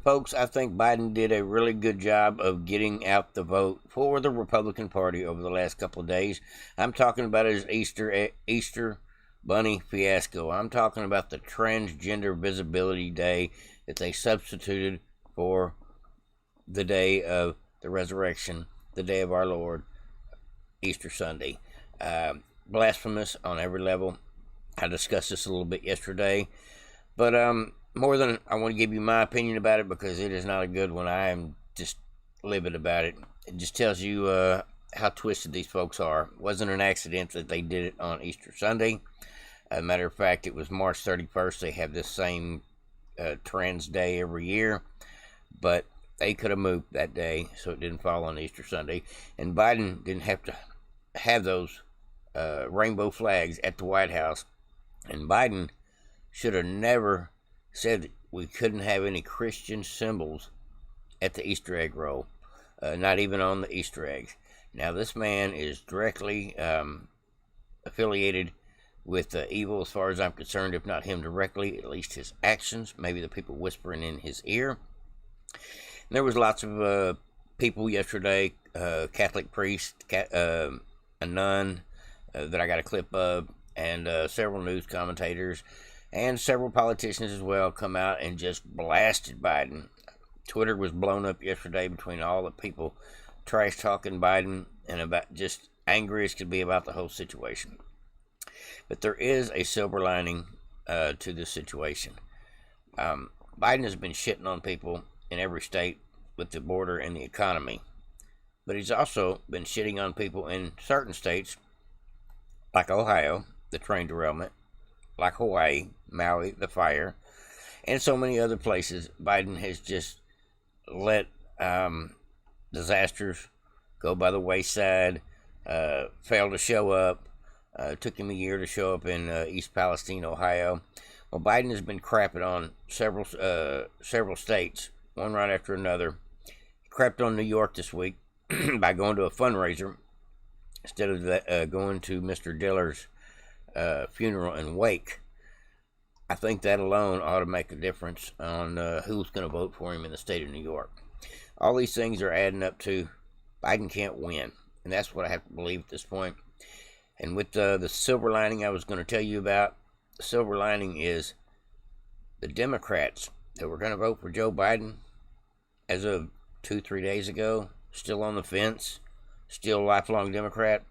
Folks, I think Biden did a really good job of getting out the vote for the Republican Party over the last couple of days. I'm talking about his Easter Bunny fiasco. I'm talking about the Transgender Visibility Day that they substituted for the day of the resurrection, the day of our Lord, Easter Sunday. Blasphemous on every level. I discussed this a little bit yesterday, but more than I want to give you my opinion about it, because it is not a good one. I am just livid about it. It just tells you how twisted these folks are. It wasn't an accident that they did it on Easter Sunday. As a matter of fact, it was March 31st. They have this same trans day every year, but they could have moved that day so it didn't fall on Easter Sunday. And Biden didn't have to have those rainbow flags at the White House. And Biden should have never said that we couldn't have any Christian symbols at the Easter egg roll, not even on the Easter eggs. Now, this man is directly affiliated with evil as far as I'm concerned, if not him directly, at least his actions, maybe the people whispering in his ear. And there was lots of people yesterday, Catholic priest, a nun that I got a clip of, and several news commentators and several politicians as well come out and just blasted Biden. Twitter was blown up yesterday between all the people trash talking Biden and about just angry as could be about the whole situation. But there is a silver lining to this situation. Biden has been shitting on people in every state with the border and the economy, but he's also been shitting on people in certain states like Ohio, the train derailment, like Hawaii, Maui, the fire, and so many other places. Biden has just let disasters go by the wayside, failed to show up. Took him a year to show up in East Palestine, Ohio. Well, Biden has been crapping on several states, one right after another. He crapped on New York this week by going to a fundraiser instead of going to Mr. Diller's funeral and wake. I think that alone ought to make a difference on who's going to vote for him in the state of New York. All these things are adding up to Biden can't win, and that's what I have to believe at this point. And with the silver lining I was going to tell you about, the silver lining is the Democrats that were going to vote for Joe Biden as of 2-3 days ago, still on the fence, still a lifelong Democrat.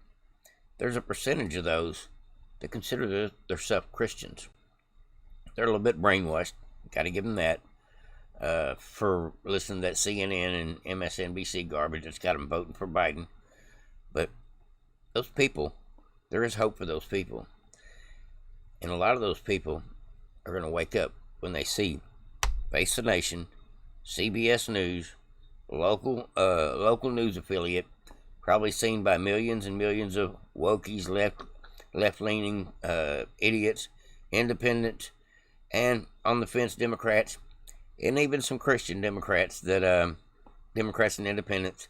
There's a percentage of those that consider themselves Christians. They're a little bit brainwashed, got to give them that, for listening to that CNN and MSNBC garbage that's got them voting for Biden. But those people, there is hope for those people. And a lot of those people are going to wake up when they see Face the Nation, CBS News, local news affiliate, probably seen by millions and millions of wokies, left-leaning idiots, independent, and on-the-fence Democrats, and even some Christian Democrats Democrats and independents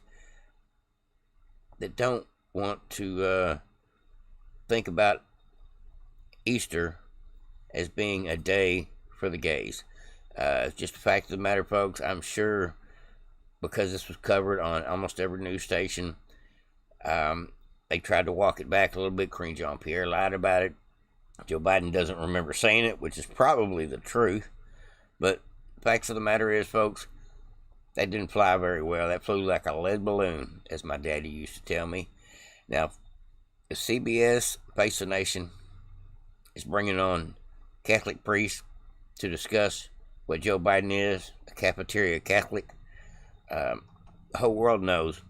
that don't want to think about Easter as being a day for the gays. It's just a fact of the matter, folks. I'm sure because this was covered on almost every news station, they tried to walk it back a little bit. Karine Jean-Pierre lied about it. Joe Biden doesn't remember saying it, which is probably the truth. But the facts of the matter is, folks, that didn't fly very well. That flew like a lead balloon, as my daddy used to tell me. Now, if CBS, Face the Nation, is bringing on Catholic priests to discuss what Joe Biden is, a cafeteria Catholic, the whole world knows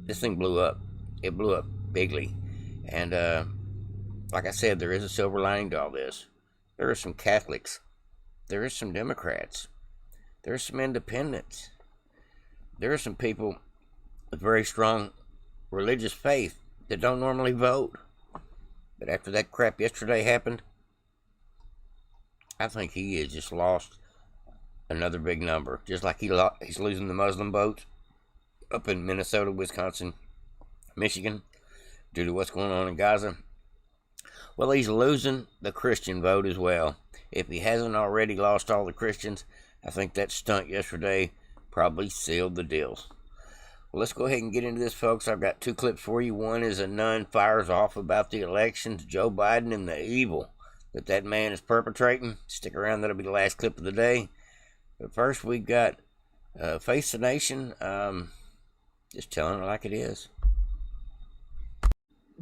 this thing blew up. It blew up bigly. And like I said, there is a silver lining to all this. There are some Catholics. There are some Democrats. There are some independents. There are some people with very strong religious faith that don't normally vote. But after that crap yesterday happened, I think he has just lost another big number. Just like he's losing the Muslim votes up in Minnesota, Wisconsin, Michigan, due to what's going on in Gaza. Well, he's losing the Christian vote as well. If he hasn't already lost all the Christians, I think that stunt yesterday probably sealed the deal. Well, let's go ahead and get into this, folks. I've got 2 clips for you. One is a nun fires off about the elections, Joe Biden, and the evil that man is perpetrating. Stick around. That'll be the last clip of the day. But first, we've got Face the Nation, just telling it like it is.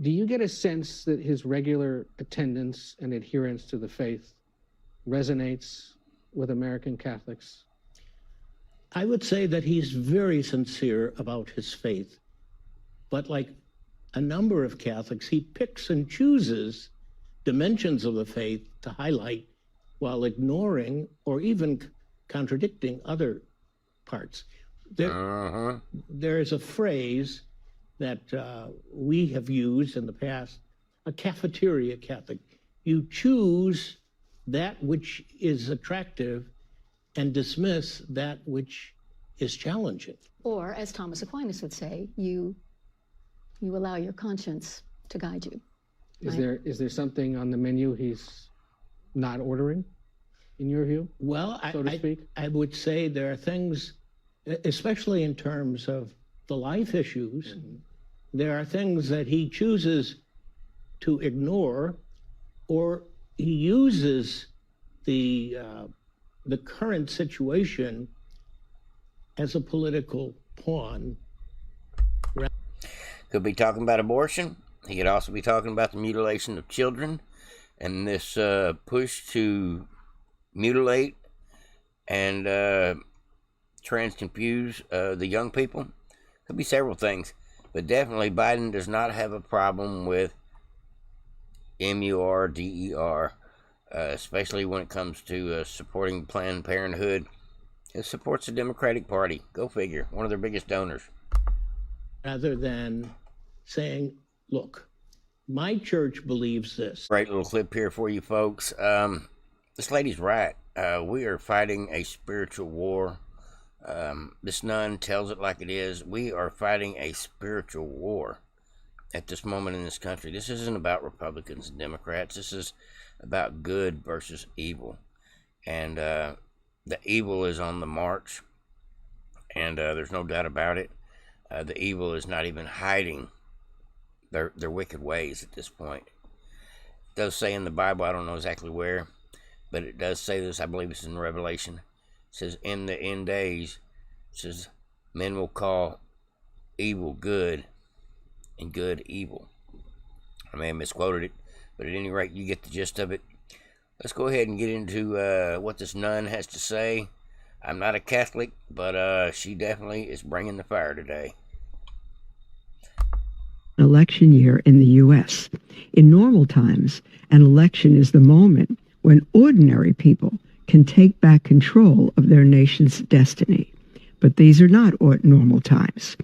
Do you get a sense that his regular attendance and adherence to the faith resonates with American Catholics? I would say that he's very sincere about his faith. But like a number of Catholics, he picks and chooses dimensions of the faith to highlight while ignoring or even contradicting other parts. There is a phrase that we have used in the past, a cafeteria Catholic. You choose that which is attractive and dismiss that which is challenging. Or, as Thomas Aquinas would say, you allow your conscience to guide you. Is there something on the menu he's not ordering, in your view? Well, so to speak? I would say there are things, especially in terms of the life issues, there are things that he chooses to ignore, or he uses the current situation as a political pawn. Could be talking about abortion. He could also be talking about the mutilation of children and this push to mutilate and confuse the young people. Could be several things, but definitely Biden does not have a problem with MURDER, especially when it comes to supporting Planned Parenthood. It supports the Democratic Party. Go figure. One of their biggest donors. Rather than saying, look, my church believes this. Great little clip here for you folks. This lady's right. We are fighting a spiritual war. This nun tells it like it is. We are fighting a spiritual war at this moment in this country. This isn't about Republicans and Democrats. This is about good versus evil. And the evil is on the march. And there's no doubt about it. The evil is not even hiding their wicked ways at this point. It does say in the Bible, I don't know exactly where, but it does say this, I believe it's in Revelation. It says, in the end days, it says, men will call evil good and good evil. I may have misquoted it, but at any rate, you get the gist of it. Let's go ahead and get into what this nun has to say. I'm not a Catholic, but she definitely is bringing the fire today. Election year in the U.S. In normal times, an election is the moment when ordinary people can take back control of their nation's destiny. But these are not normal times.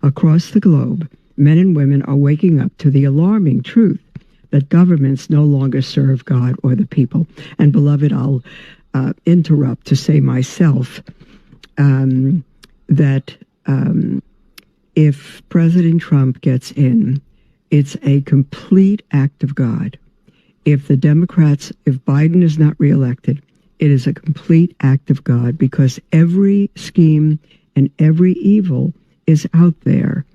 Across the globe, men and women are waking up to the alarming truth that governments no longer serve God or the people. And beloved, I'll interrupt to say myself that if President Trump gets in, it's a complete act of God. If Biden is not reelected, it is a complete act of God, because every scheme and every evil is out there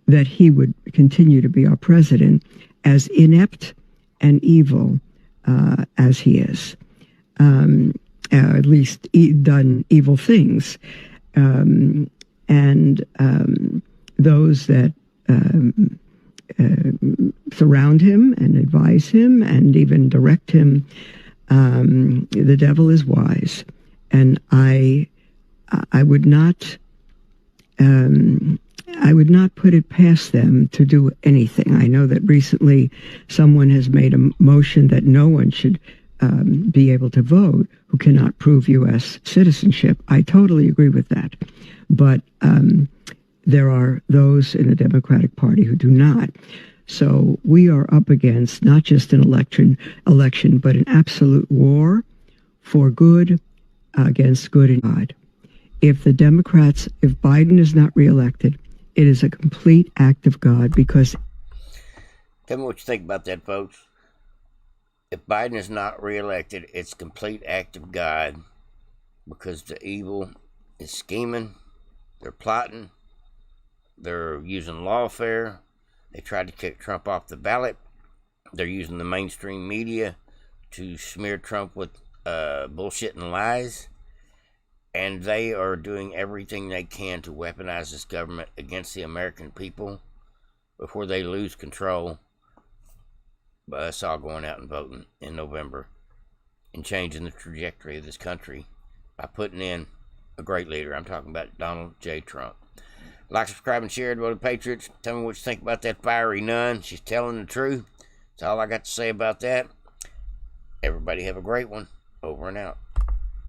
that he would continue to be our president, as inept and evil as he is. At least done evil things. Those that surround him and advise him and even direct him, the devil is wise, and I would not put it past them to do anything. I know that recently someone has made a motion that no one should be able to vote who cannot prove U.S. citizenship. I totally agree with that, but there are those in the Democratic Party who do not. So we are up against not just an election, but an absolute war for good against good and God. If Biden is not reelected, it is a complete act of God, because... Tell me what you think about that, folks. if Biden is not reelected, it's a complete act of God, because the evil is scheming, they're plotting, they're using lawfare. They tried to kick Trump off the ballot. They're using the mainstream media to smear Trump with bullshit and lies. And they are doing everything they can to weaponize this government against the American people before they lose control by us all going out and voting in November and changing the trajectory of this country by putting in a great leader. I'm talking about Donald J. Trump. Like, subscribe, and share. Vote Patriots. Tell me what you think about that fiery nun. She's telling the truth. That's all I got to say about that. Everybody have a great one. Over and out.